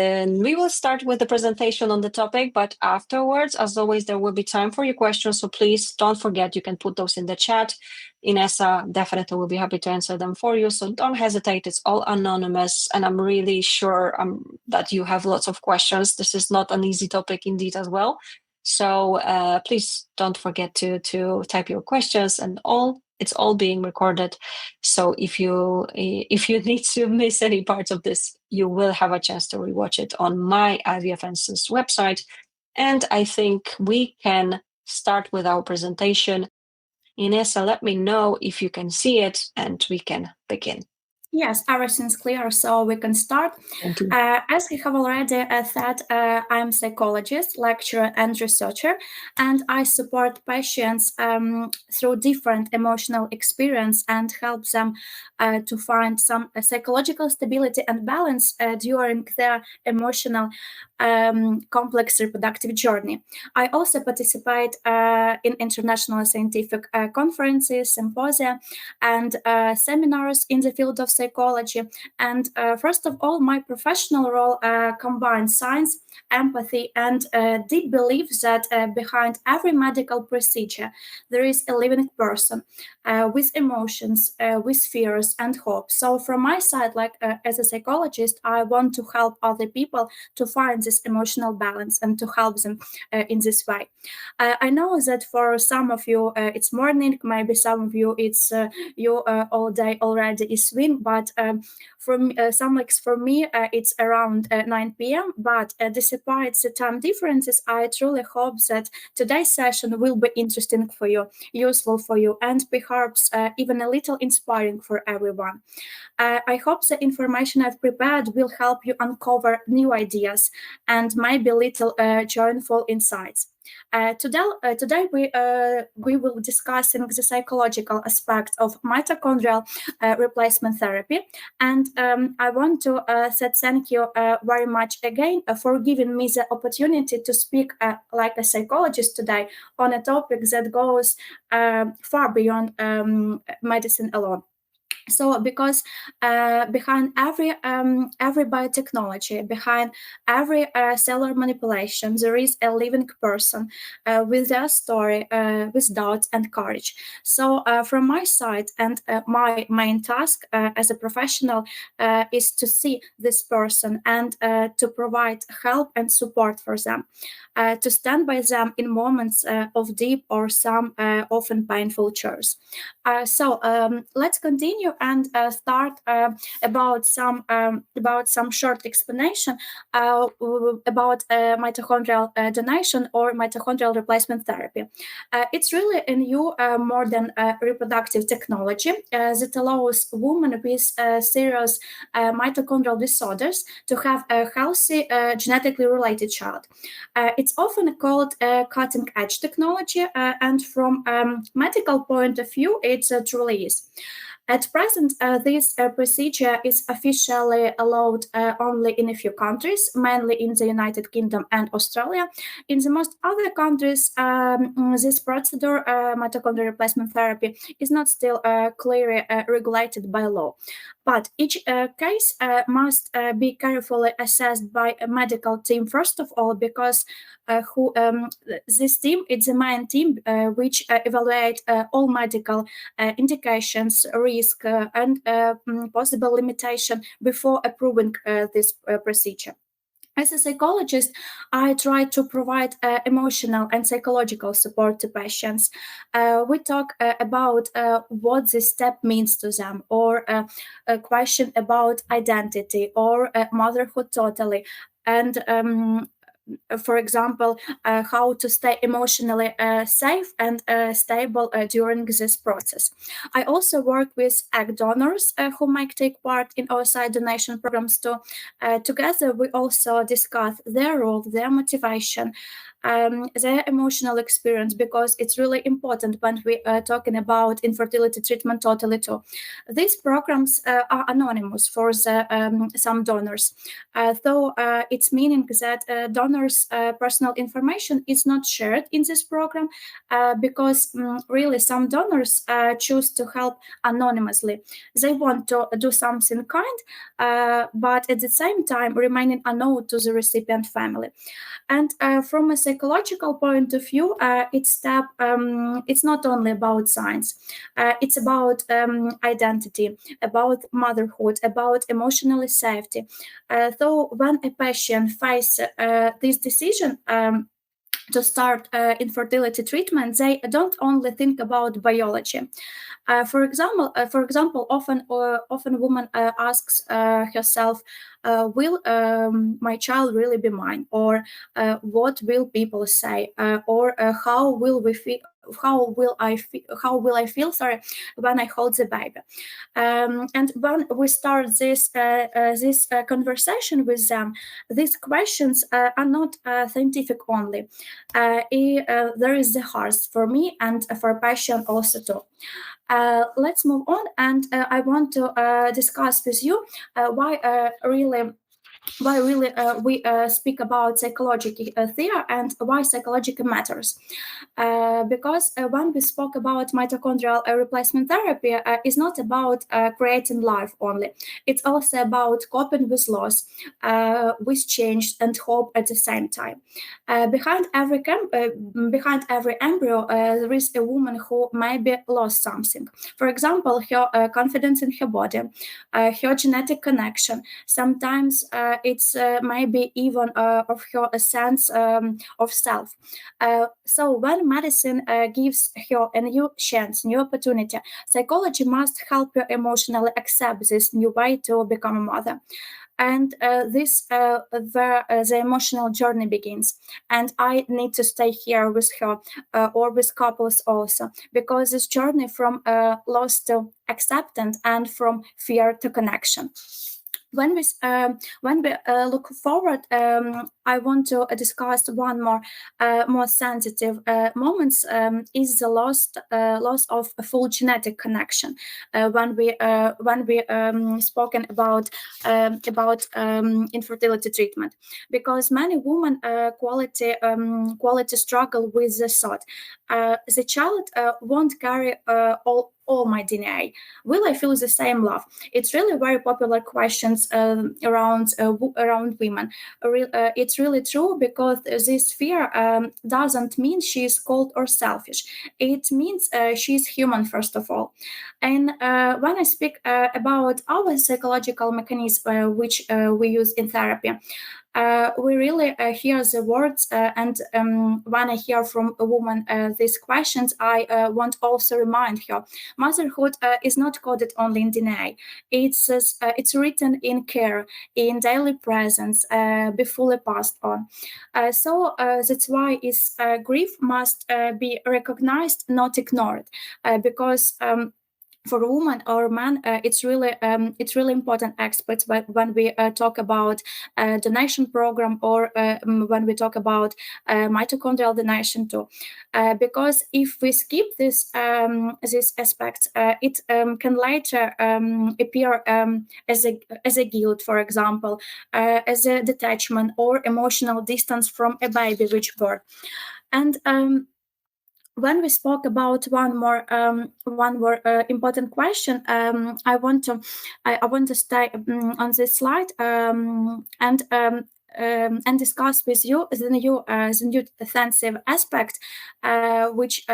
And we will start with the presentation on the topic, but afterwards, as always, there will be time for your questions. So please don't forget, you can put those in the chat. Inesa definitely will be happy to answer them for you. So don't hesitate. It's all anonymous. And I'm really sure that you have lots of questions. This is not an easy topic indeed as well. So please don't forget to type your questions, and it's all being recorded. So if you need to miss any parts of this, you will have a chance to rewatch it on my IVF&x's website. And I think we can start with our presentation. Inesa, let me know if you can see it and we can begin. Yes, everything's clear, so we can start. Thank you. As we have already said, I'm a psychologist, lecturer, and researcher, and I support patients through different emotional experience and help them to find some psychological stability and balance during their emotional complex reproductive journey. I also participate in international scientific conferences, symposia, and seminars in the field of psychology. And first of all, my professional role combines science, empathy, and deep belief that behind every medical procedure there is a living person with emotions, with fears and hope. So from my side, as a psychologist, I want to help other people to find this emotional balance and to help them in this way. I know that for some of you it's morning, maybe some of you it's you all day already is swing, but for me, it's around 9 p.m. But despite the time differences, I truly hope that today's session will be interesting for you, useful for you, and perhaps even a little inspiring for everyone. I hope the information I've prepared will help you uncover new ideas and maybe little joyful insights. Today we will discussing the psychological aspect of mitochondrial replacement therapy, and I want to thank you very much again for giving me the opportunity to speak like a psychologist today on a topic that goes far beyond medicine alone. So, because behind every biotechnology, behind every cellular manipulation, there is a living person with their story, with doubts and courage. So, from my side, and my main task as a professional is to see this person and to provide help and support for them, to stand by them in moments of deep or some often painful chores. So, let's continue and start about some short explanation about mitochondrial donation or mitochondrial replacement therapy. It's really a new modern reproductive technology that allows women with serious mitochondrial disorders to have a healthy genetically related child. It's often called cutting edge technology, and from medical point of view, it truly is. At present, this procedure is officially allowed only in a few countries, mainly in the United Kingdom and Australia. In the most other countries, this procedure, mitochondrial replacement therapy, is not still clearly regulated by law. But each case must be carefully assessed by a medical team, first of all, because this team is the main team which evaluate all medical indications, risk, and possible limitation before approving this procedure. As a psychologist, I try to provide emotional and psychological support to patients. We talk about what this step means to them, or a question about identity or motherhood totally, and for example, how to stay emotionally safe and stable during this process. I also work with egg donors who might take part in our side donation programs too. Together, we also discuss their role, their motivation, their emotional experience, because it's really important when we are talking about infertility treatment totally too. These programs are anonymous for some donors, though it's meaning that donors donor's personal information is not shared in this program because really some donors choose to help anonymously. They want to do something kind, but at the same time remaining unknown to the recipient family. And from a psychological point of view, it's not only about science. It's about identity, about motherhood, about emotional safety. So when a patient faces this decision to start infertility treatment, they don't only think about biology. For example, often woman asks herself, "Will my child really be mine?" Or "What will people say?" Or "How will we feel? How will I feel? How will I feel? Sorry, when I hold the baby." And when we start this conversation with them, these questions are not scientific only. There is the heart for me and for patient also too. Let's move on, and I want to discuss with you why really we speak about psychological theory and why psychology matters. Because when we spoke about mitochondrial replacement therapy, is not about creating life only. It's also about coping with loss, with change and hope at the same time. Behind every embryo, there is a woman who maybe lost something. For example, her confidence in her body, her genetic connection. Sometimes it's maybe even of her a sense of self. So when medicine gives her a new chance, new opportunity, psychology must help her emotionally accept this new way to become a mother. And this where the emotional journey begins. And I need to stay here with her or with couples also, because this journey from loss to acceptance and from fear to connection. When we look forward, I want to discuss one more sensitive moments is the loss of a full genetic connection. When we spoken about infertility treatment, because many women quality struggle with the thought the child won't carry all my DNA. Will I feel the same love? It's really very popular questions around women. It's really true, because this fear doesn't mean she's cold or selfish. It means she's human first of all. And when I speak about our psychological mechanism, which we use in therapy, we really hear the words, and when I hear from a woman these questions, I want also remind her motherhood is not coded only in DNA. It's written in care, in daily presence, be fully passed on. So that's why grief must be recognized, not ignored, because for a woman or man, it's really important aspect when we talk about donation program, or when we talk about mitochondrial donation too, because if we skip this aspect, it can later appear as a guilt, for example, as a detachment or emotional distance from a baby reach birth. And when we spoke about one more important question, I want to stay on this slide and discuss with you the new offensive aspect, which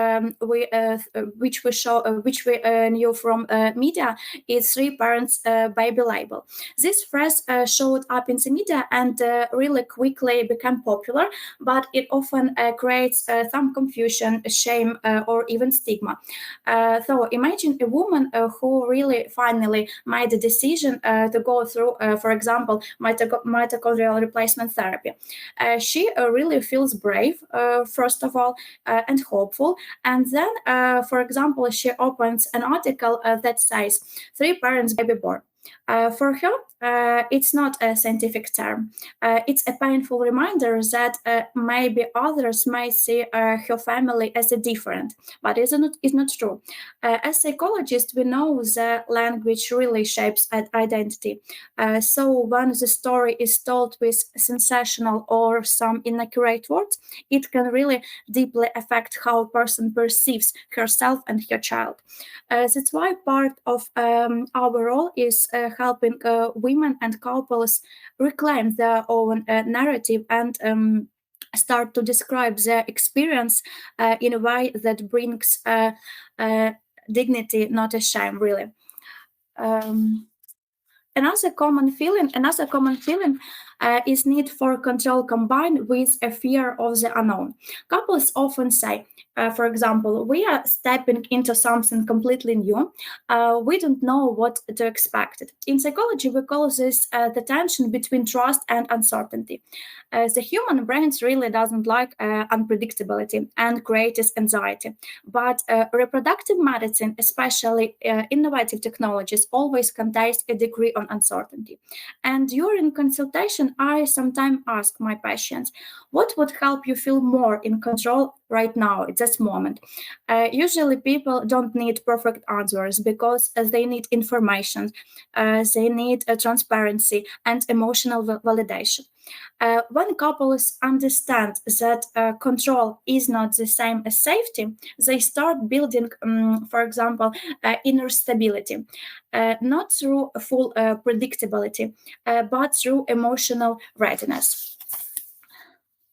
we knew from media. Is three parents baby label. This phrase showed up in the media and really quickly became popular, but it often creates some confusion, shame, or even stigma. So imagine a woman who really finally made a decision to go through, for example, mitochondrial replacement therapy. She really feels brave, first of all, and hopeful. And then, for example, she opens an article that says, "Three parents baby born." For her, it's not a scientific term. It's a painful reminder that maybe others might see her family as a different, but it's not true. As psychologists, we know that language really shapes identity. So when the story is told with sensational or some inaccurate words, it can really deeply affect how a person perceives herself and her child. That's why part of our role is helping women and couples reclaim their own narrative and start to describe their experience in a way that brings uh, dignity, not a shame, really. Um, Another common feeling is need for control combined with a fear of the unknown. Couples often say, for example, we are stepping into something completely new. We don't know what to expect. In psychology, we call this the tension between trust and uncertainty. The human brain really doesn't like unpredictability and creates anxiety. But reproductive medicine, especially innovative technologies, always contains a degree on uncertainty. And during consultation, I sometimes ask my patients, what would help you feel more in control right now at this moment? Usually, people don't need perfect answers because they need information, they need transparency and emotional validation. When couples understand that control is not the same as safety, they start building, for example, inner stability, not through full predictability, but through emotional readiness.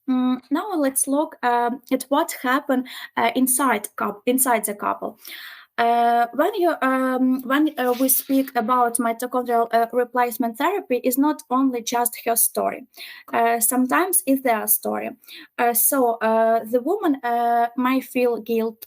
Now let's look at what happened inside the couple. When we speak about mitochondrial replacement therapy, is not only just her story. Sometimes it's their story. So the woman may feel guilt,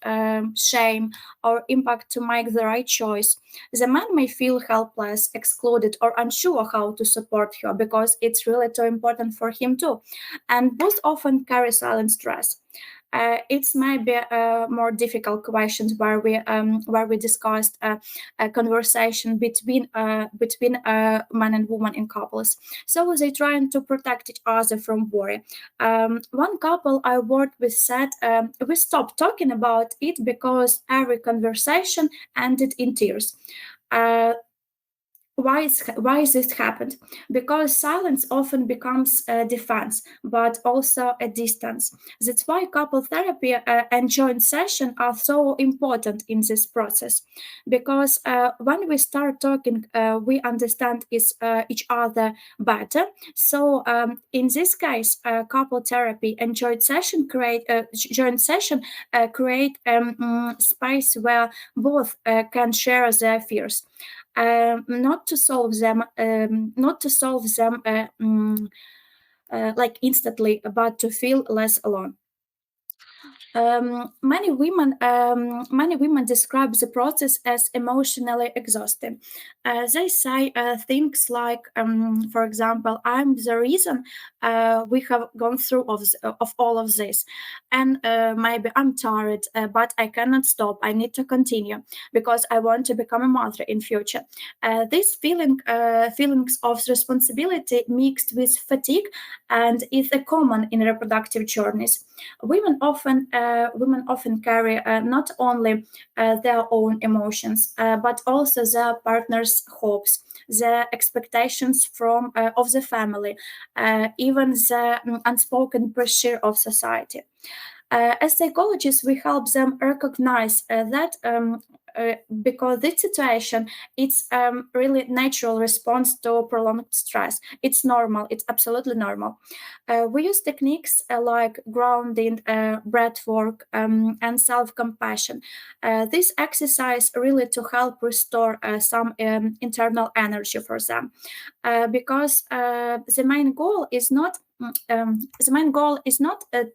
shame, or impact to make the right choice. The man may feel helpless, excluded, or unsure how to support her because it's really too important for him too. And both often carry silent stress. It's maybe more difficult questions where we discussed a conversation between man and woman in couples. So they trying to protect each other from worry. One couple I worked with said we stopped talking about it because every conversation ended in tears. Uh, why is this happened? Because silence often becomes a defense, but also a distance. That's why couple therapy and joint session are so important in this process. Because when we start talking, we understand each other better. So in this case, couple therapy and joint session create space where both can share their fears, not to solve them like instantly, but to feel less alone. Many women describe the process as emotionally exhausting. They say things like, for example, "I'm the reason we have gone through of all of this," and maybe "I'm tired, but I cannot stop. I need to continue because I want to become a mother in future." These feelings of responsibility mixed with fatigue and is a common in reproductive journeys. Women often carry not only their own emotions, but also their partner's hopes, the expectations from of the family, even the unspoken pressure of society. As psychologists, we help them recognize that because this situation, it's really natural response to prolonged stress. It's normal. It's absolutely normal. We use techniques like grounding, breath work, and self-compassion. This exercise really to help restore some internal energy for them, because the main goal is not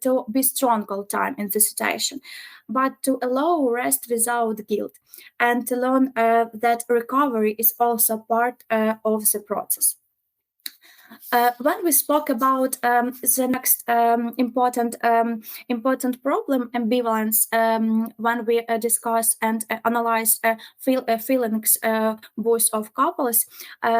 to be strong all time in the situation, but to allow rest without guilt and to learn that recovery is also part of the process. When we spoke about the next important problem, ambivalence, when we discuss and analyze feelings both of couples,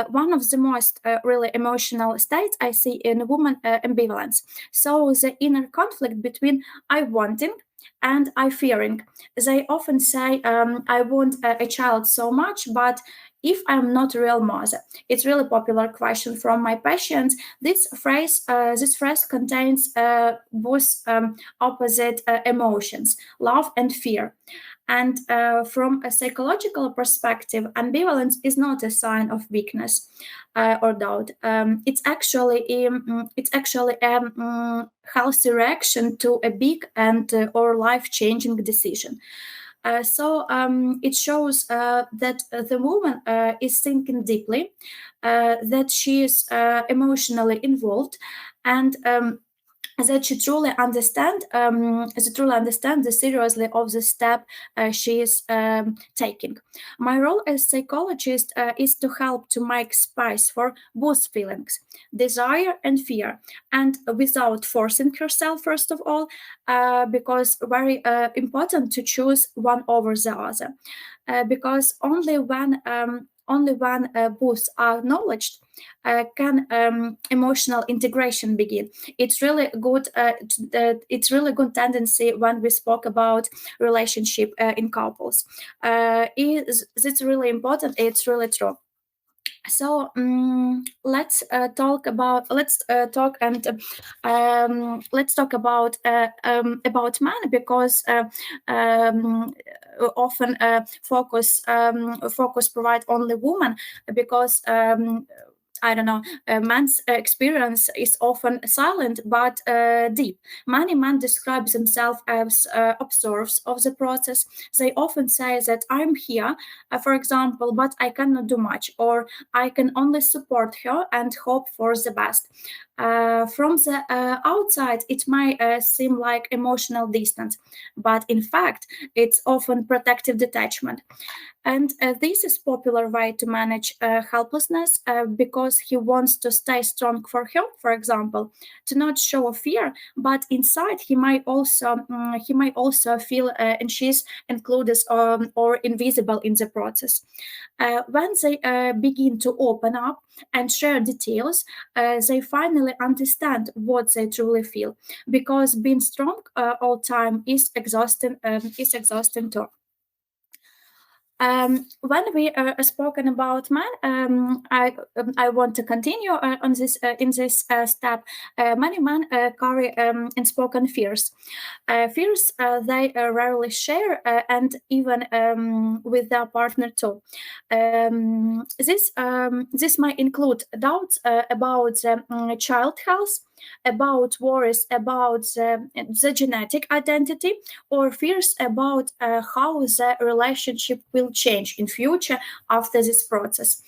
one of the most really emotional states I see in women, ambivalence. So the inner conflict between I wanting and I fearing. They often say, I want a child so much, but if I'm not a real mother. It's really popular question from my patients. This phrase contains both opposite emotions, love and fear. And from a psychological perspective, ambivalence is not a sign of weakness or doubt. It's actually a healthy reaction to a big and or life-changing decision. So it shows that the woman is thinking deeply, that she is emotionally involved, and that she truly understand the seriously of the step she is taking. My role as psychologist is to help to make space for both feelings, desire and fear, and without forcing herself, first of all, because very important to choose one over the other, because only when both are acknowledged can emotional integration begin. It's really good tendency when we spoke about relationship in couples. Is It's really important. It's really true. So let's talk about man, because often focus provide only woman, because I don't know. Man's experience is often silent but deep. Many men describe themselves as observers of the process. They often say that I'm here, for example, but I cannot do much, or I can only support her and hope for the best. From the outside, it might seem like emotional distance, but in fact, it's often protective detachment. And this is popular way to manage helplessness, because he wants to stay strong for her, for example, to not show fear, but inside he might also feel anxious, included, or invisible in the process. When they begin to open up and share details, they finally understand what they truly feel, because being strong all time is exhausting. Is exhausting too. When we spoken about man, I want to continue on this in this step. Many men carry unspoken fears. Fears they rarely share, and even with their partner too. This might include doubts about child health, about worries about the genetic identity, or fears about how the relationship will change in future after this process.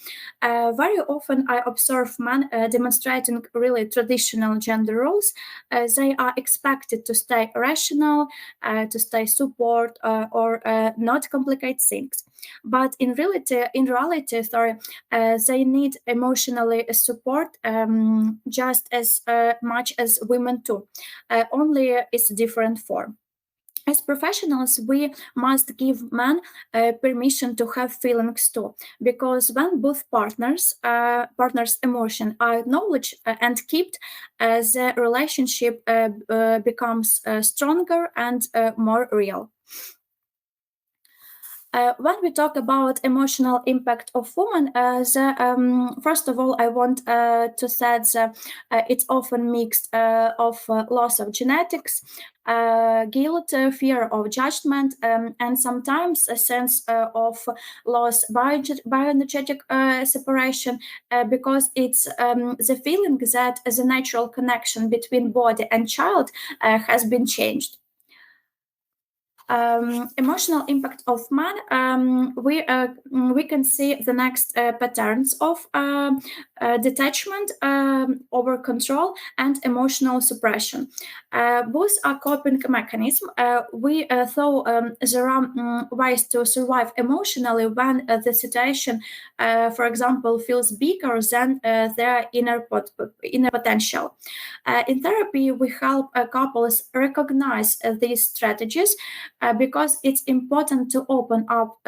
Very often I observe men demonstrating really traditional gender roles. They are expected to stay rational, to stay support, or not complicate things. But in reality, sorry, they need emotionally support just as much as women too. Only it's a different form. As professionals, we must give men permission to have feelings too, because when both partners' emotion are acknowledged and kept, the relationship becomes stronger and more real. When we talk about emotional impact of women, first of all, I want to say that it's often mixed of loss of genetics, guilt, fear of judgment, and sometimes a sense of loss bioenergetic separation, because it's the feeling that the natural connection between body and child has been changed. Emotional impact of man, we can see the next patterns of detachment, over control, and emotional suppression. Both are coping mechanisms. We though there are ways to survive emotionally when the situation, for example, feels bigger than their inner potential. In therapy, we help couples recognize these strategies because it's important to open up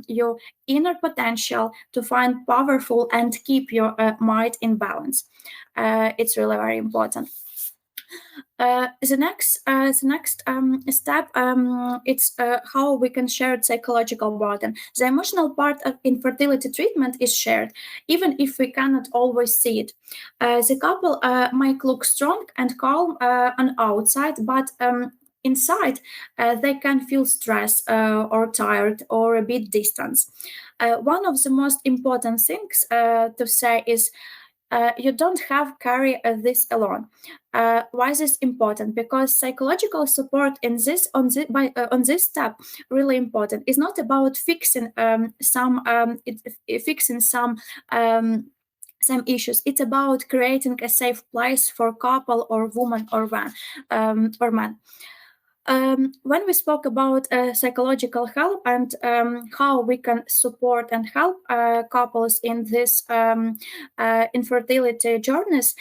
your inner potential to find powerful and keep your mind in balance. It's really very important. The next step, it's how we can share psychological burden. The emotional part of infertility treatment is shared, even if we cannot always see it. The couple might look strong and calm on outside, but inside they can feel stressed or tired or a bit distant. One of the most important things to say is you don't have carry this alone. Why is this important? Because psychological support in this on this step really important. It's not about fixing some issues. It's about creating a safe place for couple or woman or man. When we spoke about psychological help and how we can support and help couples in this infertility journeys,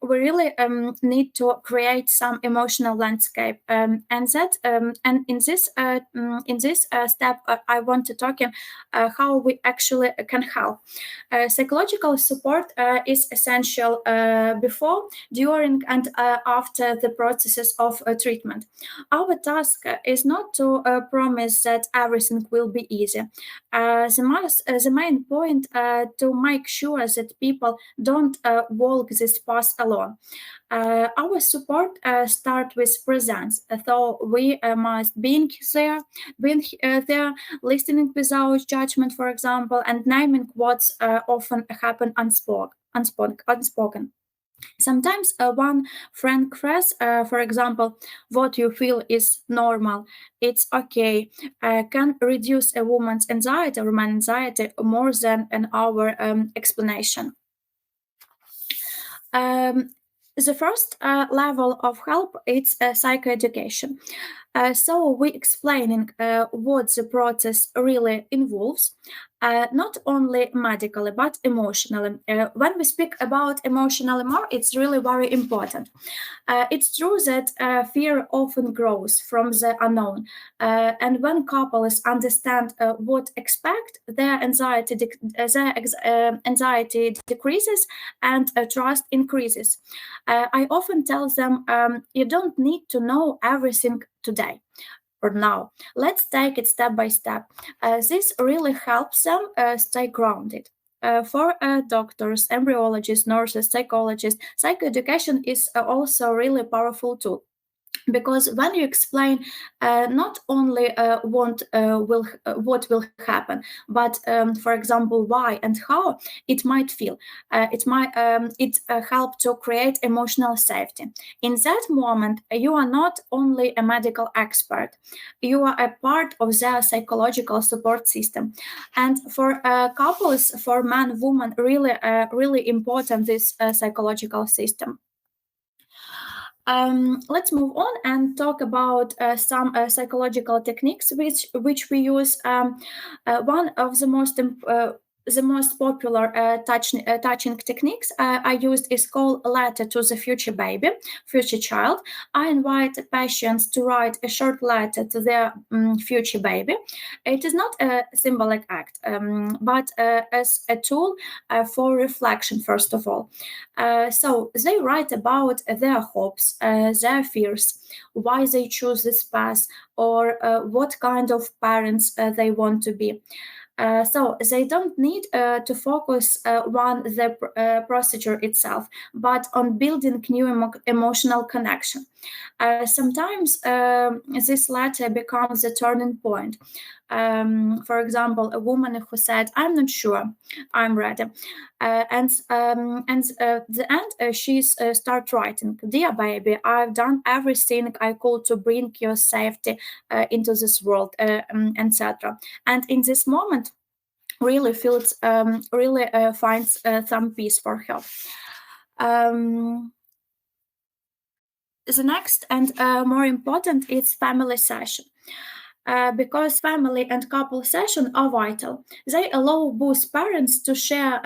we really need to create some emotional landscape, and in this step, I want to talk in how we actually can help. Psychological support is essential before, during, and after the processes of treatment. Our task is not to promise that everything will be easy. The main point to make sure that people don't walk this path alone. Our support start with presence, though we must being there, listening without judgment, for example, and naming what's often happen unspoken. Sometimes one friend cries, for example, what you feel is normal, it's okay, can reduce a woman's anxiety or man's anxiety more than an hour explanation. The first level of help is psychoeducation. So we explaining what the process really involves, not only medically but emotionally. When we speak about emotionally more, it's really very important. It's true that fear often grows from the unknown, and when couples understand what expect, their anxiety decreases and trust increases. I often tell them, you don't need to know everything today or now. Let's take it step by step. This really helps them stay grounded. For doctors, embryologists, nurses, psychologists, psychoeducation is also a really powerful tool. Because when you explain not only what will happen, but for example why and how it might feel, it help to create emotional safety. In that moment, you are not only a medical expert, you are a part of their psychological support system. And for couples, for man, woman, really important this psychological system. Let's move on and talk about some psychological techniques which we use. One of the most popular touching techniques I used is called letter to the future child. I invite patients to write a short letter to their future baby. It is not a symbolic act, but as a tool for reflection, first of all. So they write about their hopes, their fears, why they choose this path, or what kind of parents they want to be. So they don't need to focus on the procedure itself, but on building new emotional connection. Sometimes this latter becomes a turning point. For example, a woman who said, "I'm not sure, I'm ready," and the end, she's start writing, "Dear baby, I've done everything I could to bring your safety into this world," etc. And in this moment, really feels really finds some peace for her. The next and more important is family session. Because family and couple sessions are vital. They allow both parents to share,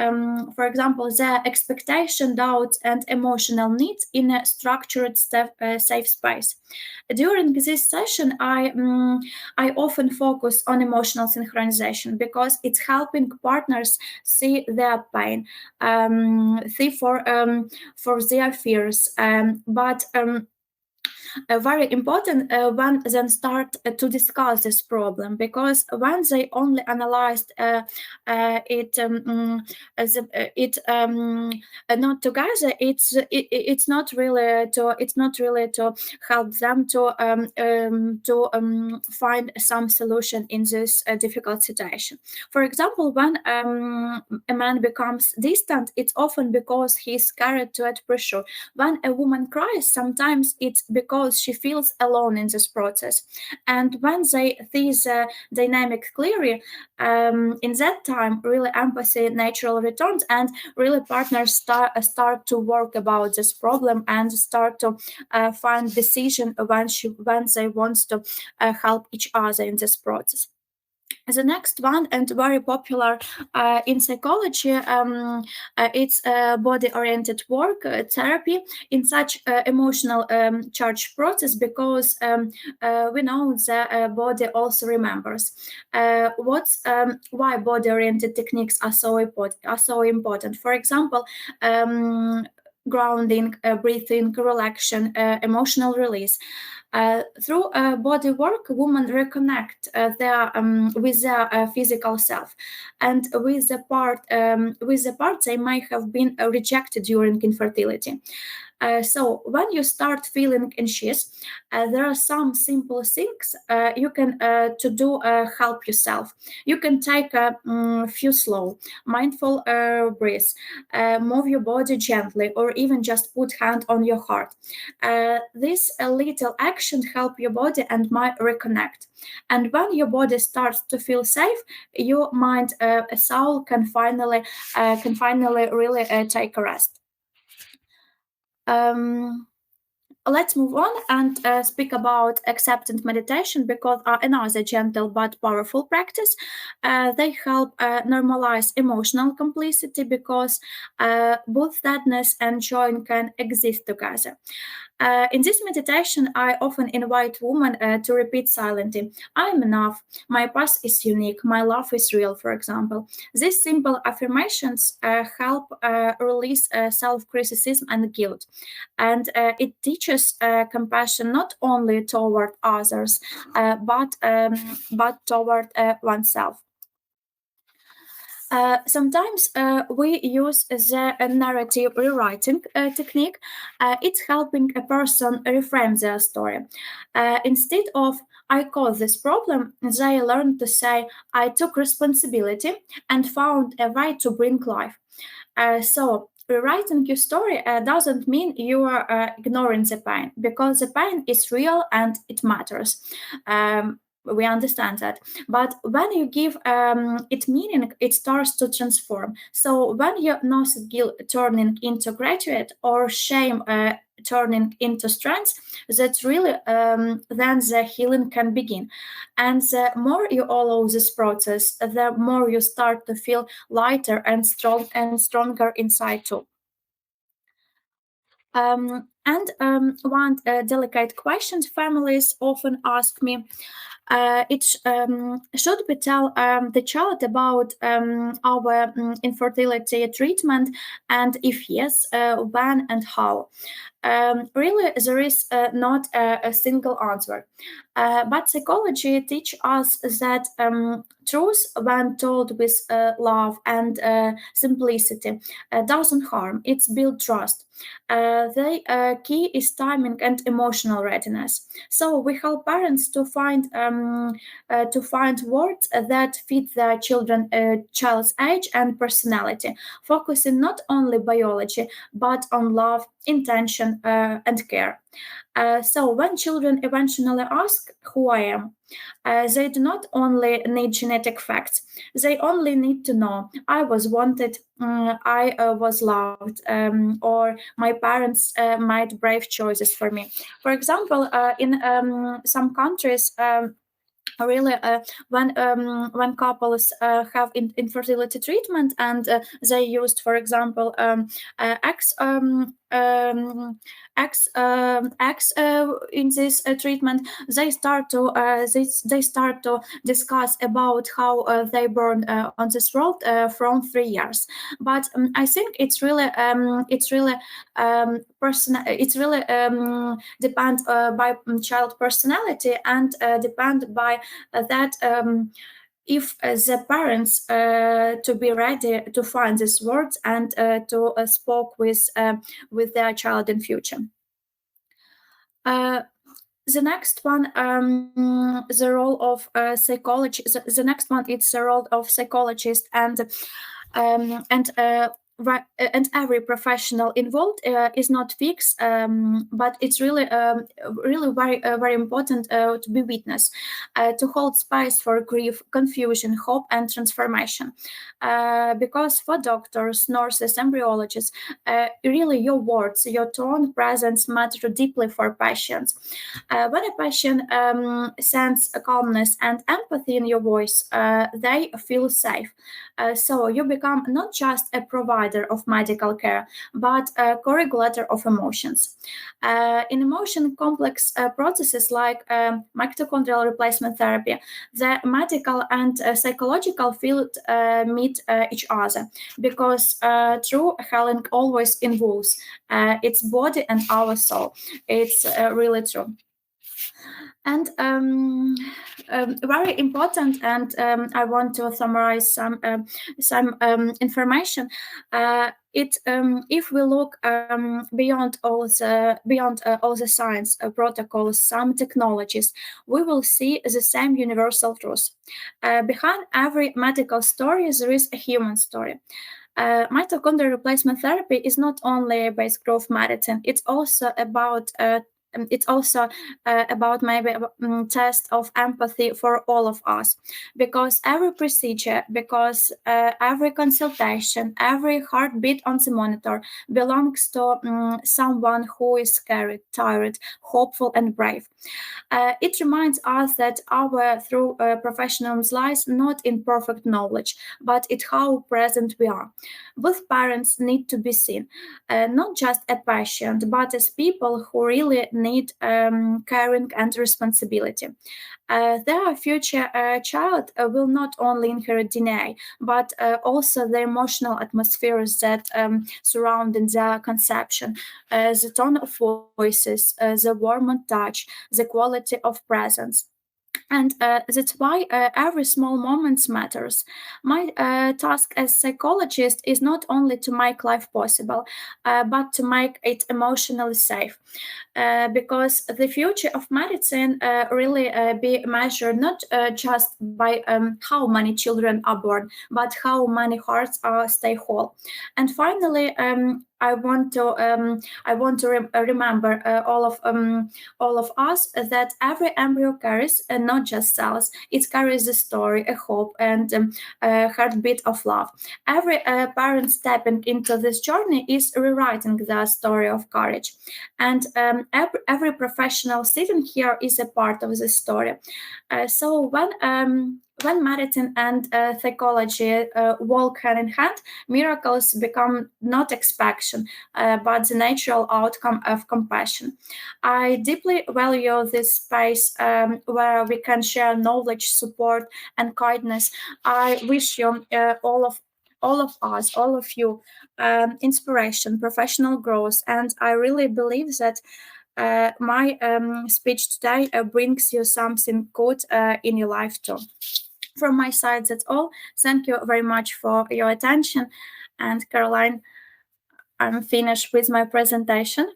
for example, their expectation, doubts, and emotional needs in a structured, safe space. During this session, I often focus on emotional synchronization because it's helping partners see their pain, see for their fears, but very important when then start to discuss this problem, because when they only analyzed it not together, it's not really to help them to find some solution in this difficult situation. For example, when a man becomes distant, it's often because he's scared to add pressure. When a woman cries, sometimes it's because she feels alone in this process. And when they see the dynamic clearly, in that time, really empathy naturally returns, and really partners start to work about this problem and start to find decision when they want to help each other in this process. The next one, and very popular in psychology, it's body-oriented work, therapy, in such emotional charge process, because we know the body also remembers. Why body-oriented techniques are so important. For example, grounding, breathing, relaxation, emotional release. Through body work, women reconnect with their physical self, and with the part they might have been rejected during infertility. So when you start feeling anxious, there are some simple things you can to do help yourself. You can take a few slow, mindful breaths, move your body gently, or even just put hand on your heart. This little action help your body and mind reconnect. And when your body starts to feel safe, your mind, soul can finally really take a rest. Um, let's move on and speak about acceptance meditation, because another gentle but powerful practice. They help normalize emotional complicity, because both sadness and joy can exist together. In this meditation, I often invite women to repeat silently, "I am enough, my past is unique, my love is real," for example. These simple affirmations help release self criticism and guilt. And it teaches compassion not only toward others, but toward oneself. Sometimes we use the narrative rewriting technique. It's helping a person reframe their story. Instead of "I caused this problem," they learn to say, "I took responsibility and found a way to bring life." So rewriting your story doesn't mean you are ignoring the pain, because the pain is real and it matters. We understand that, but when you give it meaning, it starts to transform. So when you notice guilt turning into gratitude, or shame turning into strength, that's really then the healing can begin. And the more you allow this process, the more you start to feel lighter and stronger inside too. And one delicate question families often ask me: It should we tell the child about our infertility treatment, and if yes, when and how? Really, there is not a single answer. But psychology teaches us that truth, when told with love and simplicity, doesn't harm. It's build trust. The key is timing and emotional readiness. So we help parents to find words that fit their child's age and personality, focusing not only biology but on love, intention, and care. So when children eventually ask who I am, they do not only need genetic facts. They only need to know I was wanted, I was loved, or my parents made brave choices for me. For example, in some countries, really when couples have infertility treatment, and they used, for example, X X in this treatment, they start to discuss about how they born on this world from 3 years. But I think it's really depend by child personality, and depend by that if the parents to be ready to find these words and to spoke with their child in future. The next one, the role of psychology. The next one, it's the role of psychologist, um, and uh, and every professional involved is not fixed, but it's really very important to be witness, to hold space for grief, confusion, hope, and transformation. Because for doctors, nurses, embryologists, really your words, your tone, presence matter deeply for patients. When a patient sense a calmness and empathy in your voice, they feel safe. So you become not just a provider of medical care, but a co-regulator of emotions. In emotion complex processes like mitochondrial replacement therapy, the medical and psychological field meet each other, because true healing always involves its body and our soul. It's really true. And very important, and I want to summarize some information. If we look beyond all the science protocols, some technologies, we will see the same universal truth. Behind every medical story, there is a human story. Mitochondrial replacement therapy is not only base growth medicine; it's also about maybe test of empathy for all of us, because every procedure, because every consultation, every heartbeat on the monitor belongs to someone who is scared, tired, hopeful, and brave. It reminds us that our true professionalism lies not in perfect knowledge, but in how present we are. Both parents need to be seen, not just as patient, but as people who really need caring and responsibility. Their future child will not only inherit DNA, but also the emotional atmospheres that surrounding their conception, the tone of voices, the warm touch, the quality of presence. And that's why every small moment matters. My task as psychologist is not only to make life possible, but to make it emotionally safe. Because the future of medicine really be measured not just by how many children are born, but how many hearts stay whole. And finally, I want to remember all of us that every embryo carries not just cells; it carries a story, a hope, and a heartbeat of love. Every parent stepping into this journey is rewriting the story of courage, and every professional sitting here is a part of the story. So when medicine and psychology walk hand in hand, miracles become not expectation, but the natural outcome of compassion. I deeply value this space where we can share knowledge, support, and kindness. I wish you all of us, all of you, inspiration, professional growth, and I really believe that my speech today brings you something good in your life too. From my side, that's all. Thank you very much for your attention. And Caroline, I'm finished with my presentation.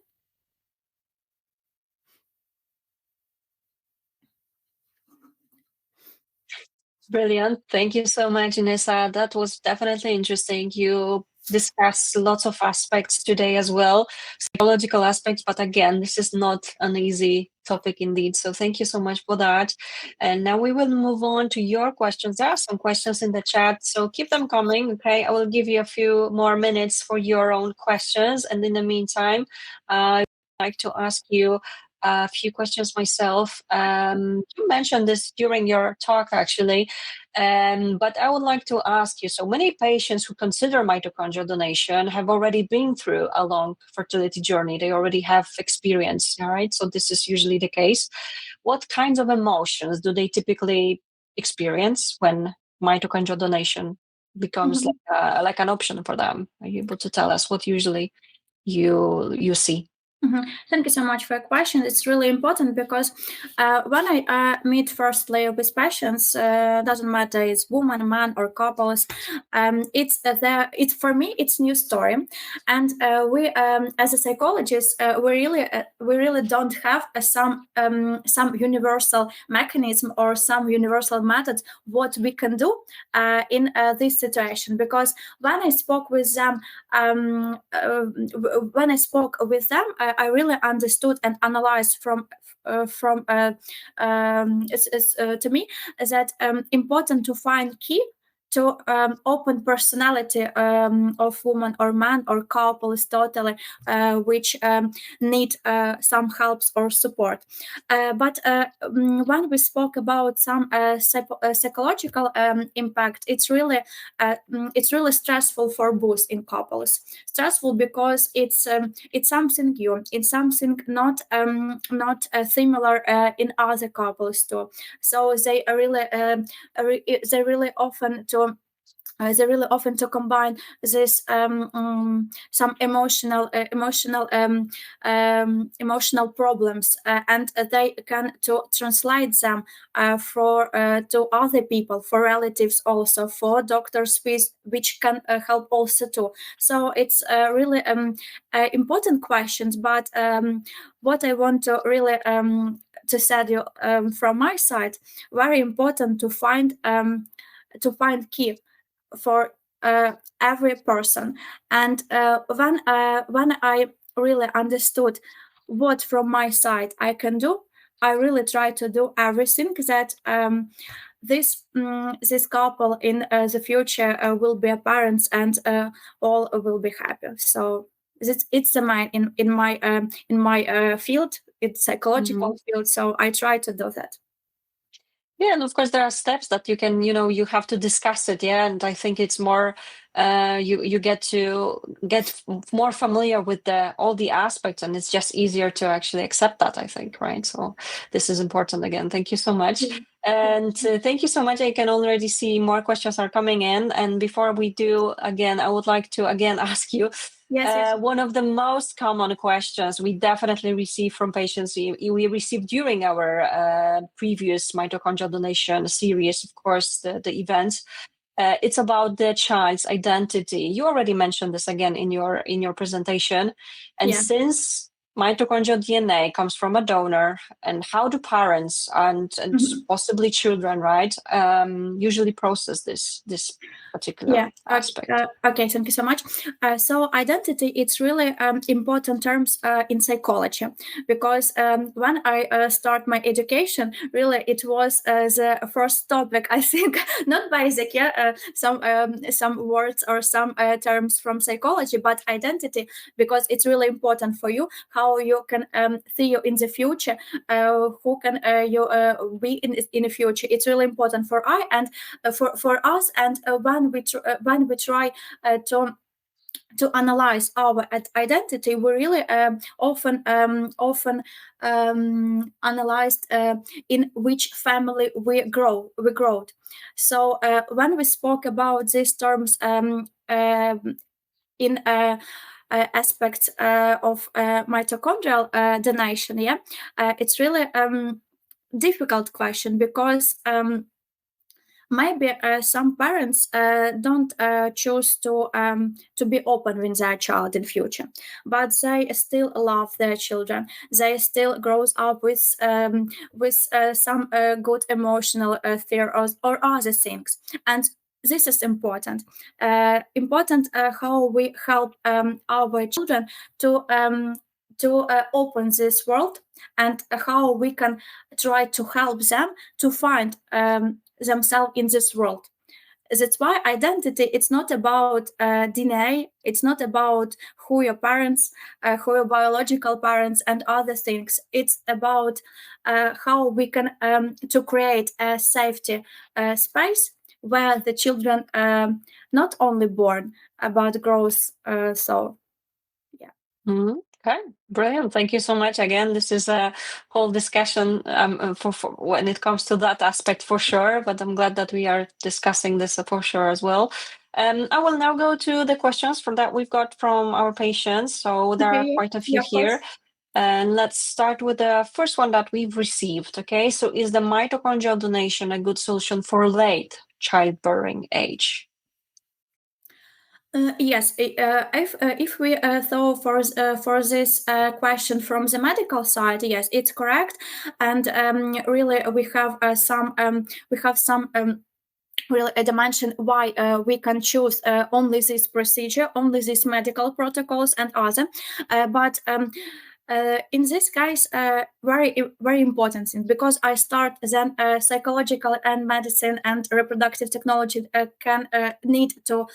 Brilliant. Thank you so much, Inesa. That was definitely interesting. You discussed lots of aspects today as well, psychological aspects, but again, this is not an easy topic indeed. So thank you so much for that. And now we will move on to your questions. There are some questions in the chat, so keep them coming. Okay, I will give you a few more minutes for your own questions. And in the meantime, I would like to ask you a few questions myself. You mentioned this during your talk, actually, but I would like to ask you, so many patients who consider mitochondrial donation have already been through a long fertility journey. They already have experience, all right? So this is usually the case. What kinds of emotions do they typically experience when mitochondrial donation becomes like an option for them? Are you able to tell us what usually you see? Thank you so much for your question. It's really important because when I meet firstly with patients, doesn't matter it's woman, man, or couples, it's for me it's new story, and we as a psychologist we really don't have some universal mechanism or some universal method what we can do in this situation, because when I spoke with them I really understood and analyzed to me that important to find key to open personality of woman or man or couple is totally which need some helps or support. But when we spoke about some psychological impact, it's really stressful for both in couples. Stressful because it's something new, it's something not similar in other couples too. So they really often to combine this some emotional problems, and they can to translate them for to other people, for relatives, also for doctors, which can help also too. So it's really important questions, but what I want to really to say you from my side, very important to find key for every person. And when I really understood what from my side I can do, I really try to do everything that this couple in the future will be parents, and all will be happy. So it's the my in my field, it's psychological field. So I try to do that. Yeah, and of course there are steps that you can, you have to discuss it. Yeah, and I think it's more, you get to get more familiar with all the aspects, and it's just easier to actually accept that, I think, right? So this is important again. Thank you so much. And thank you so much. I can already see more questions are coming in. And before we do, again, I would like to again ask you, Yes. one of the most common questions we definitely receive from patients, we received during our previous mitochondrial donation series, of course, the events. It's about the child's identity. You already mentioned this again in your presentation. And since mitochondrial DNA comes from a donor, and how do parents and possibly children, right, usually process this particular aspect? Okay, thank you so much. So identity, it's really important terms in psychology, because when I start my education, really it was the first topic, I think, not basic, some words or some terms from psychology, but identity, because it's really important for you how you can see you in the future, who can you be in the future. It's really important for I and for us. And when we try to analyze our identity, we really often analyzed in which family we growed. So when we spoke about these terms in aspects of mitochondrial donation, it's really difficult question, because maybe some parents don't choose to be open with their child in future, but they still love their children. They still grows up with some good emotional theories or other things, and this is important. Important how we help our children to open this world, and how we can try to help them to find themselves in this world. That's why identity, it's not about DNA, it's not about who your parents, who your biological parents and other things. It's about how we can to create a safety space where the children not only born but grows. So yeah. Mhm. Okay, brilliant. Thank you so much. Again, this is a whole discussion for when it comes to that aspect for sure, but I'm glad that we are discussing this for sure as well. I will now go to the questions from that we've got from our patients. So there are quite a few Of course. here. And let's start with the first one that we've received. Okay, so is the mitochondrial donation a good solution for late childbearing age? Yes, if we thought for this question from the medical side, yes, it's correct, and really we have some really a dimension why we can choose only this procedure, only these medical protocols and other, but. In this case, very important thing, because I start then psychological and medicine and reproductive technology can need to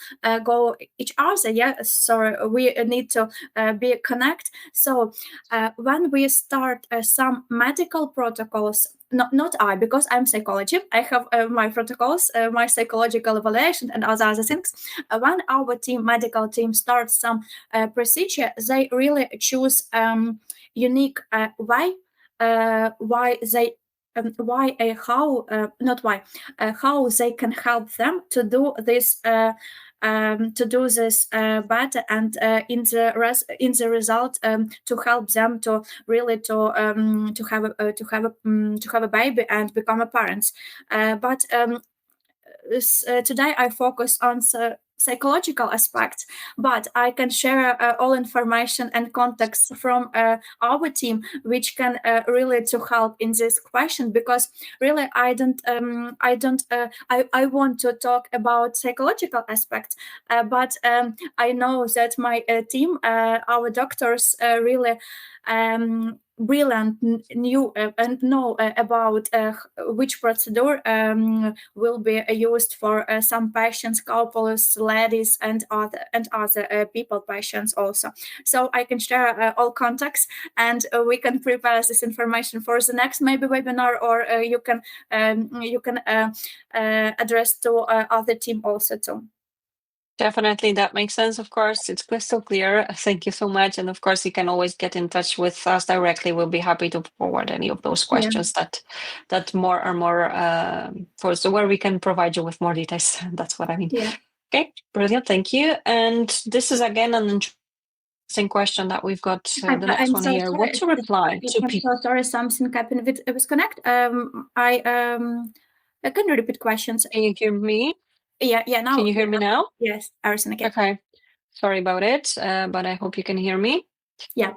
go each other. Yeah, so we need to be connect. So when we start some medical protocols, not I, because I'm psychology. I have my protocols, my psychological evaluation, and other things. When our medical team starts some procedure, they really choose unique way, why they. Why how not why how they can help them to do this better, and in the result to help them to really to have a baby and become a parents. But today I focus on psychological aspect, but I can share all information and context from our team, which can really to help in this question, because really I want to talk about psychological aspect, but I know that my team, our doctors, really brilliant knew and know about which procedure will be used for some patients, couples, ladies, and other people patients also. So I can share all contacts, and we can prepare this information for the next maybe webinar, or you can address to other team also too. Definitely, that makes sense. Of course, it's crystal clear. Thank you so much. And of course, you can always get in touch with us directly. We'll be happy to forward any of those questions that more are more for so where we can provide you with more details. That's what I mean. Yeah. Okay, brilliant. Thank you. And this is again an interesting question that we've got. The next one here. What to reply to people? So sorry, something happened with Connect. I can you repeat questions? Can you hear me? Yeah. Now. Can you hear me now? Yes, Arison again. Okay. Sorry about it, but I hope you can hear me. Yeah.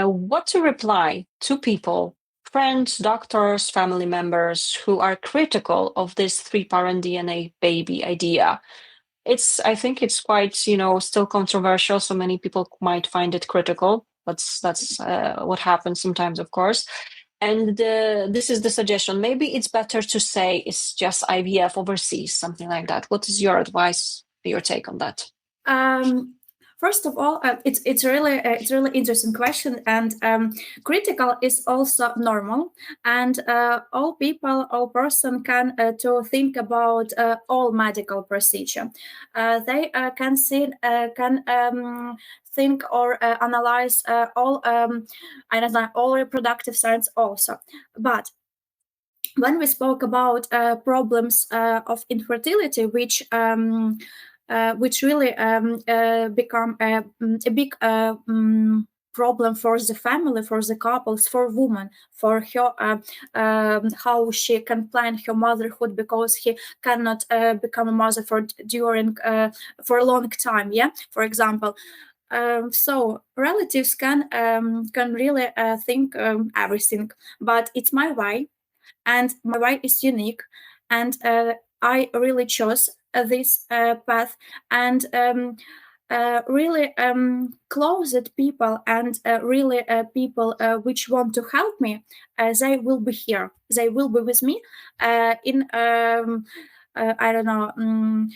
What to reply to people, friends, doctors, family members who are critical of this 3-parent DNA baby idea? I think it's quite, still controversial. So many people might find it critical. That's what happens sometimes, of course. And this is the suggestion. Maybe it's better to say it's just IVF overseas, something like that. What is your advice, your take on that? First of all, it's really interesting question, and critical is also normal, and all people, all person can to think about all medical procedure. They can see can think or analyze all I don't know, all reproductive science also, but when we spoke about problems of infertility, which really become a big problem for the family, for the couples, for women, for her how she can plan her motherhood because he cannot become a mother for during for a long time. Yeah, for example. So relatives can really think everything, but it's my way, and my way is unique, and I really chose this path, and really closed people, and really people which want to help me, they will be here, they will be with me in I don't know,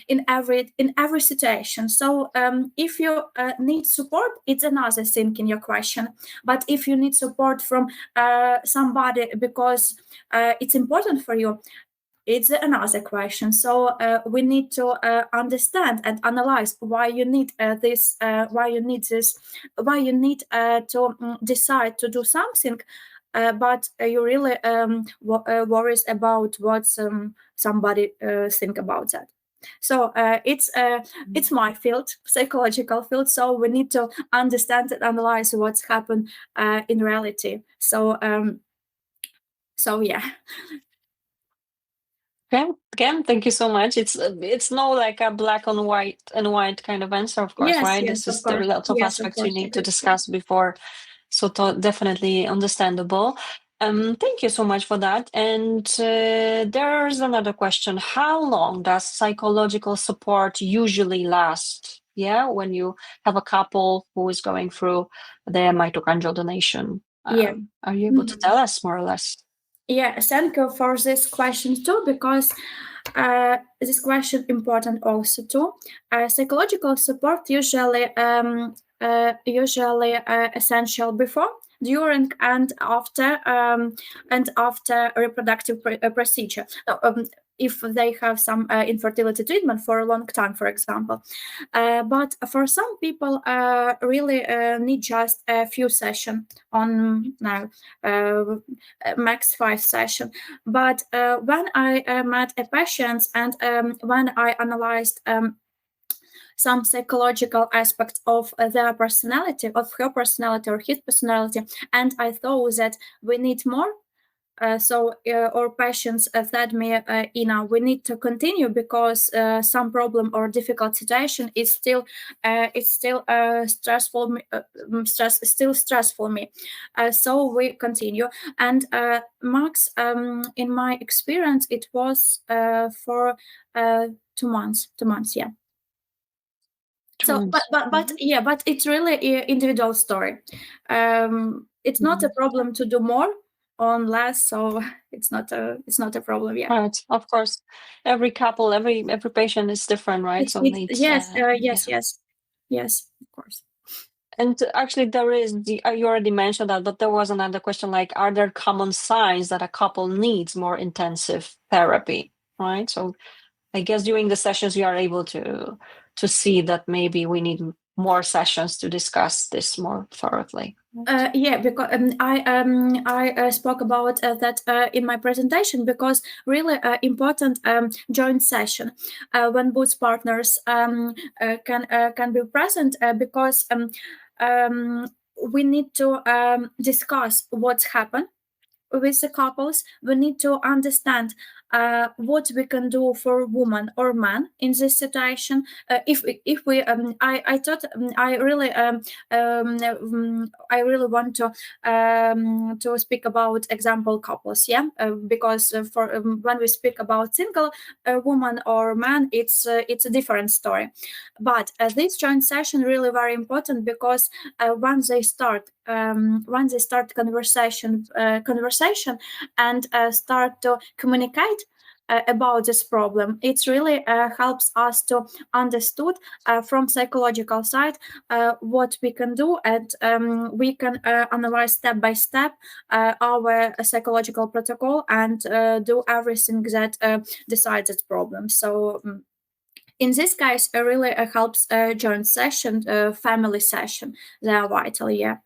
in every situation. So if you need support, it's another thing in your question. But if you need support from somebody because it's important for you, it's another question. So we need to understand and analyze why you need this, why you need this, why you need to decide to do something. But you really worries about what somebody think about that. So it's my field, psychological field. So we need to understand and analyze what's happened in reality. So yeah. Okay, again, thank you so much. It's no like a black and white kind of answer, of course, Yes, right? yes, There of are course. lots of Yes, of aspects you course. need to discuss before, so definitely understandable. Thank you so much for that. And there's another question: how long does psychological support usually last? Yeah, when you have a couple who is going through their mitochondrial donation, Yeah. are you able to tell us more or less? Yeah, thank you for this question too, because this question important also too. Psychological support usually essential before, during, and after reproductive procedure. If they have some infertility treatment for a long time, for example. But for some people, really need just a few sessions on now. Max 5 session. But when I met a patient, and when I analyzed some psychological aspects of their personality, of her personality or his personality, and I thought that we need more. So our patients said me, Ina, we need to continue because some problem or difficult situation is still stressful, still stressful me. So we continue. And max, in my experience, it was for 2 months. 2 months, yeah. So, but yeah, but it's really an individual story. It's not a problem to do more on less, so it's not a problem. Yeah. Right, of course. Every couple, every patient is different, right? So needs Yes, yeah. yes, of course. And actually, there is you already mentioned that, but there was another question like, are there common signs that a couple needs more intensive therapy, right? So I guess during the sessions you are able to see that maybe we need more sessions to discuss this more thoroughly. Yeah, because I spoke about that in my presentation, because really important joint session when both partners can be present, because we need to discuss what's happened with the couples. We need to understand what we can do for woman or man in this situation. If we I thought I really want to speak about example couples, yeah, because for when we speak about single woman or man, it's a different story. But this joint session really very important, because once they start conversation and start to communicate, about this problem. It really helps us to understood from psychological side what we can do, and we can analyze step by step our psychological protocol and do everything that decides its problem. So in this case, it really helps joint session, family session. They are vital, yeah.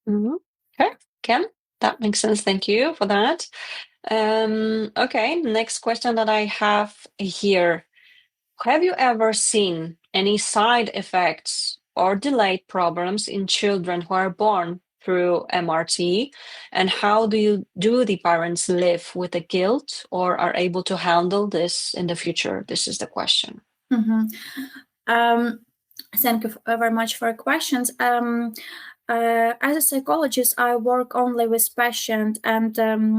Okay, Ken, that makes sense. Thank you for that. Okay, next question that I have here. Have you ever seen any side effects or delayed problems in children who are born through MRT? And how do the parents live with the guilt or are able to handle this in the future? This is the question. Thank you very much for questions. As a psychologist, I work only with patients and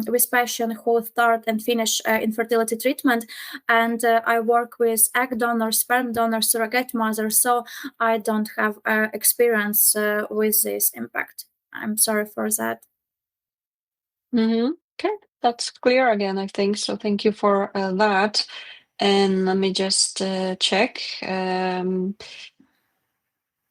with patients who start and finish infertility treatment, and I work with egg donors, sperm donors, surrogate mothers. So I don't have experience with this impact. I'm sorry for that. Okay, that's clear again, I think. So thank you for that. And let me just check.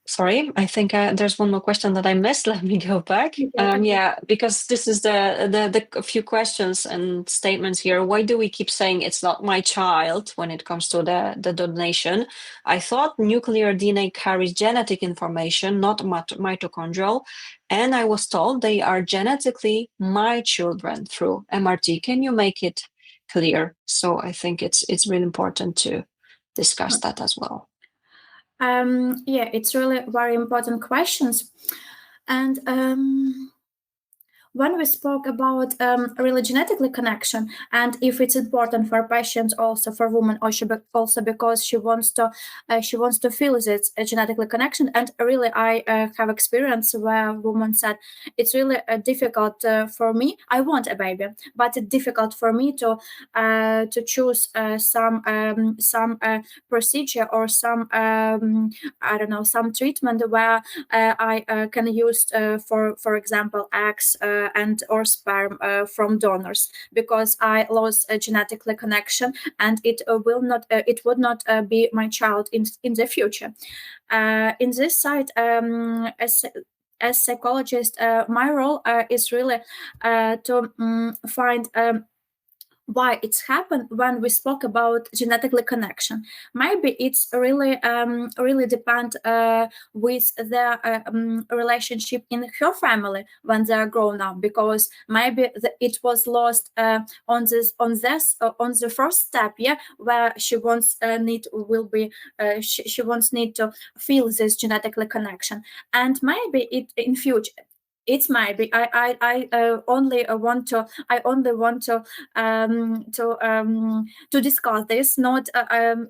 Sorry, I think there's one more question that I missed. Let me go back. Yeah, because this is the few questions and statements here. Why do we keep saying it's not my child when it comes to the donation? I thought nuclear DNA carries genetic information, not mitochondrial, and I was told they are genetically my children through MRT. Can you make it clear? So I think it's really important to discuss that as well. Yeah, it's really very important questions. And when we spoke about really genetically connection, and if it's important for patients, also for women, also because she wants to feel this genetically connection. And really, I have experience where women said it's really difficult for me. I want a baby, but it's difficult for me to choose some procedure or some I don't know, some treatment where I can use for example eggs and or sperm from donors, because I lost a genetically connection and it would not be my child in the future. In this side, as psychologist, my role is really to find why it's happened. When we spoke about genetically connection, maybe it's really depend with their relationship in her family when they are grown up, because maybe it was lost on the first step, yeah, where she wants she wants need to feel this genetically connection. And maybe it in future, it's maybe I only want to discuss this. Not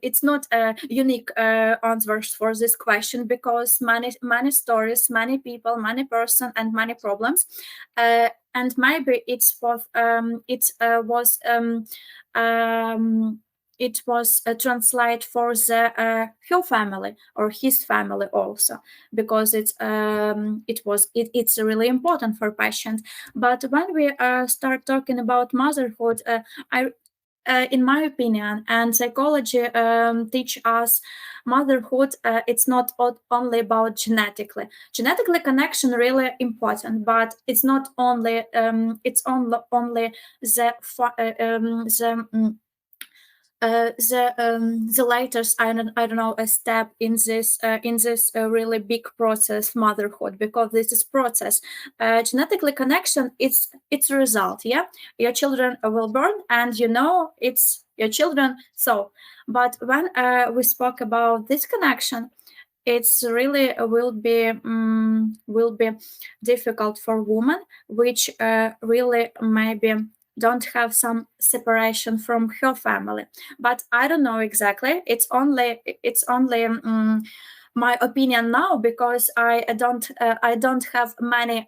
it's not unique answers for this question, because many stories, many people, many person, and many problems. And maybe it was translate for the her family or his family also, because it's really important for patient. But when we start talking about motherhood, in my opinion, and psychology teach us, motherhood it's not only about genetically connection, really important, but it's not only only the latest, I don't know, a step in this really big process, motherhood, because this is process. Genetically connection, it's a result, yeah. Your children will born and it's your children. So but when we spoke about this connection, it's really will be difficult for women which really maybe don't have some separation from her family. But I don't know exactly. It's only my opinion now, because I don't have many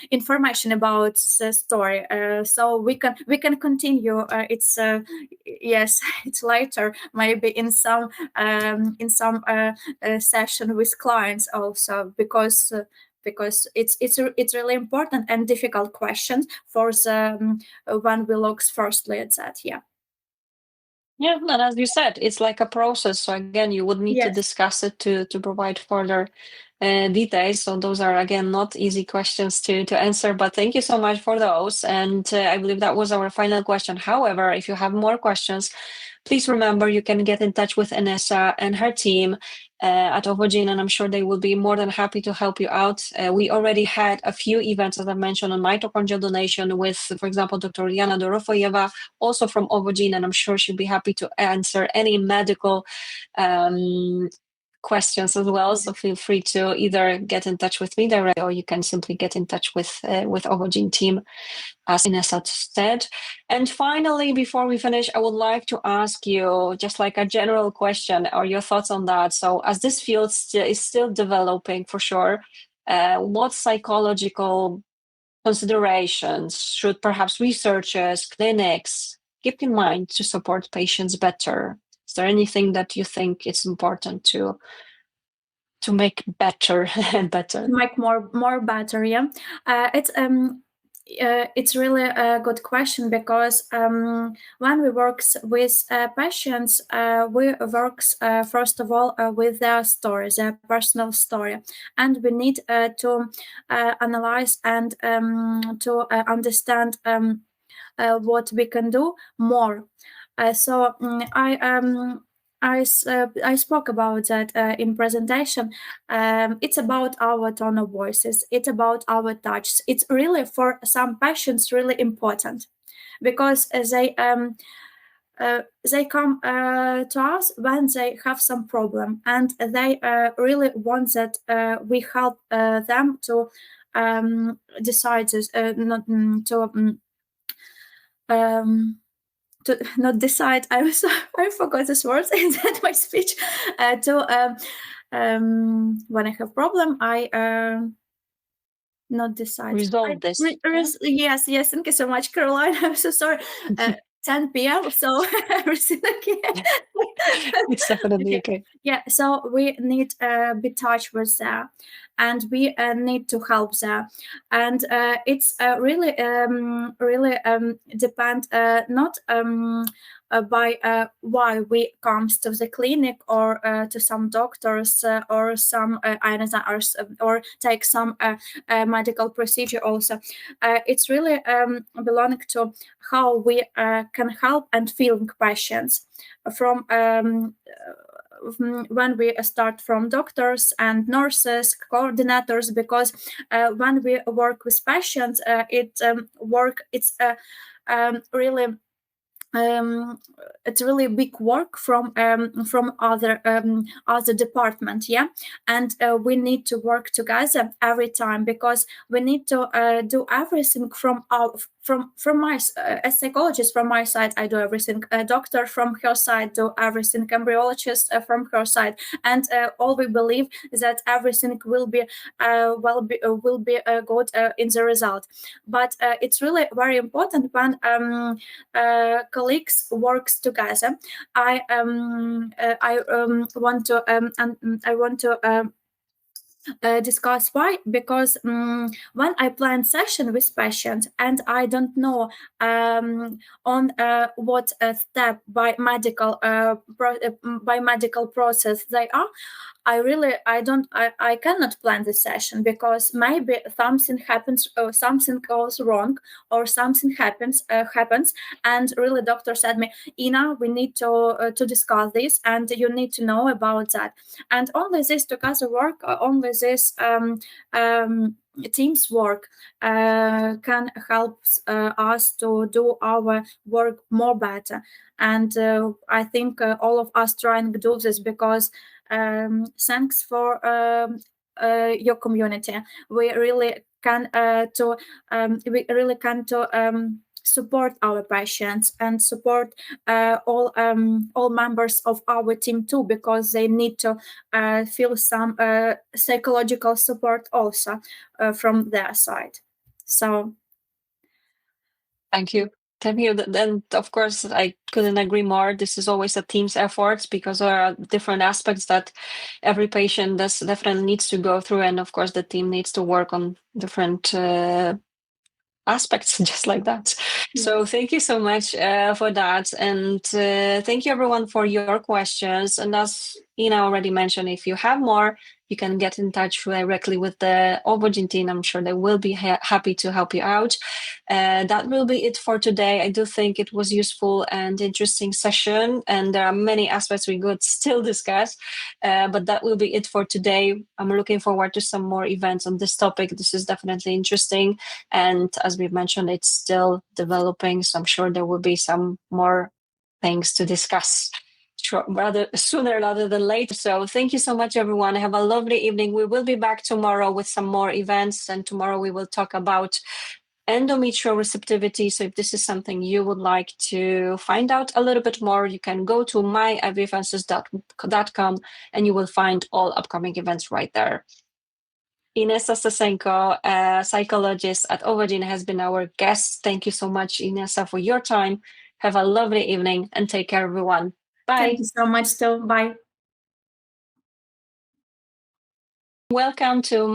information about the story. So we can continue. It's yes, it's later, maybe in some session with clients also, because because it's really important and difficult question for the when we look firstly at that. Yeah, and as you said, it's like a process. So again, you would need to Yes. discuss it to provide further details. So those are again not easy questions to answer. But thank you so much for those. And I believe that was our final question. However, if you have more questions, please remember you can get in touch with Inesa and her team at Ovogene, and I'm sure they will be more than happy to help you out. We already had a few events, as I mentioned, on mitochondrial donation with, for example, Dr. Liana Dorofoyeva, also from Ovogene, and I'm sure she'll be happy to answer any medical questions as well. So feel free to either get in touch with me directly, or you can simply get in touch with Ovogene team, as Inesa said. And finally, before we finish, I would like to ask you just like a general question or your thoughts on that. So as this field is still developing for sure, what psychological considerations should perhaps researchers, clinics keep in mind to support patients better? Is there anything that you think it's important to make better and better? Make more better, yeah. It's really a good question, because when we work with patients, we work first of all with their story, their personal story, and we need to analyze and to understand what we can do more. I spoke about that in presentation. It's about our tone of voices. It's about our touch. It's really for some patients really important, because they come to us when they have some problem, and they really want that we help them to decide this, not to not decide. I forgot this word in that my speech. When I have problem, I not decide. Resolve this. Yes, thank you so much, Caroline. I'm so sorry. 10 p.m. So everything okay. It's definitely okay. Yeah, so we need be touch with that, and we need to help that, and it's really depend not by why we comes to the clinic, or to some doctors, or some or take some medical procedure also. It's really belonging to how we can help and feeling patients from when we start from doctors and nurses, coordinators, because when we work with patients, really it's really big work from other department, yeah, and we need to work together every time, because we need to do everything from my as psychologist. From my side, I do everything. A doctor from her side do everything. Embryologist from her side, and all we believe is that everything will be good in the result. But it's really very important when colleagues works together. I want to discuss why, because when I plan session with patients and I don't know on what step by medical by medical process they are, I cannot plan the session, because maybe something happens, or something goes wrong, or something happens, and really doctor said me, Ina, we need to discuss this, and you need to know about that. And only this together work, only this team's work can help us to do our work more better. And I think all of us trying to do this, because thanks for your community. We really can support our patients, and support all members of our team too, because they need to feel some psychological support also from their side. So Thank you. Thank you. Then, of course, I couldn't agree more. This is always a team's effort because there are different aspects that every patient does definitely needs to go through, and of course, the team needs to work on different aspects just like that. So thank you so much for that, and thank you everyone for your questions. And as Ina already mentioned, if you have more, you can get in touch directly with the Ovogene team. I'm sure they will be happy to help you out. That will be it for today. I do think it was useful and interesting session, and there are many aspects we could still discuss, but that will be it for today. I'm looking forward to some more events on this topic. This is definitely interesting, and as we've mentioned, it's still developing, so I'm sure there will be some more things to discuss rather sooner rather than later. So thank you so much, everyone. Have a lovely evening. We will be back tomorrow with some more events, and tomorrow we will talk about endometrial receptivity. So if this is something you would like to find out a little bit more, you can go to myivfances.com and you will find all upcoming events right there. Inesa Stetsenko, a psychologist at Ovogene, has been our guest. Thank you so much, Inesa, for your time. Have a lovely evening and take care, everyone. Bye. Thank you so much, too. Bye. Welcome to